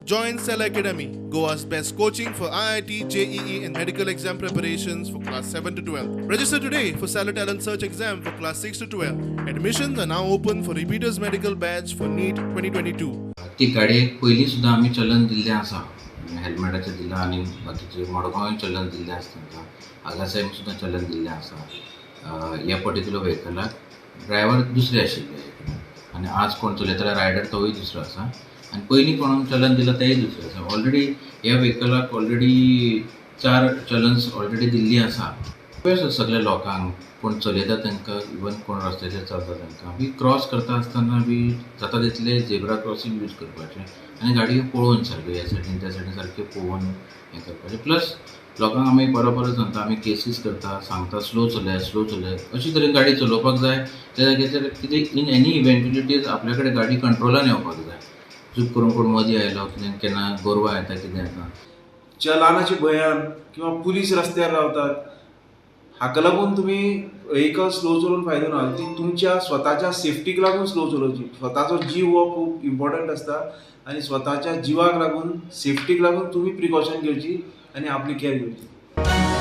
Join Cell Academy, Goa's best coaching for IIT, JEE, and medical exam preparations for class 7 to 12. Register today for Cell Talent Search exam for class 6 to 12. Admissions are now open for repeaters medical batch for NEET 2022. ती गाडयेक पयलीं सुद्दां आमी चलन दिल्लें आसा. हेल्मेटाचें दिलां आनी बाकीचे मडगांवय चलन दिल्लें आसा तांकां. आगासायक सुद्दां चलन दिल्लें आसा. ह्या पर्टिक्युलर व्हेकलाक ड्रायव्हर दुसरे आशिल्ले आनी आज कोण चलयता रायडर तोय दुसरो आसा आनी पयलीं कोणाक चलन दिलां तेय दुसरें आसा. ऑलरेडी ह्या व्हेकलाक ऑलरेडी 4 चलन्स ऑलरेडी दिल्लीं आसा. सगळ्या लोकांक कोण चलयता तांकां इवन कोण रस्त्याचेर चलता तांकां बी क्रॉस करता आसतना बी जाता तितले झेब्रा क्रॉसींग यूज करपाचें आनी गाडयो पळोवन सारक्यो ह्या सायडीन त्या सायडीन सारक्यो पळोवन हें करपाचें. प्लस लोकांक आमी परत सांगता, आमी केसीस करता, सांगता स्लो चलय अशे तरेन गाडी चलोवपाक जाय. त्या जाग्याचेर कितें इन एनी इव्हेंच्युलिटीज आपल्या कडेन गाडी कंट्रोलान येवपाक जाय. चूक करून कोण मदीं आयलो कितें केन्ना गोरवां येता कितें येता चलानाच्या भंयान किंवा पुलीस रस्त्यार रावतात, हाका लागून तुमी व्हेकल स्लो चलोवन फायदो ना. ती तुमच्या स्वताच्या सेफ्टीक लागून स्लो चलोवची. स्वताचो जीव हो खूब इम्पॉर्टंट आसता आनी स्वताच्या जिवाक लागून सेफ्टीक लागून तुमी प्रिकॉशन घेवची आनी आपली कॅर घेवची.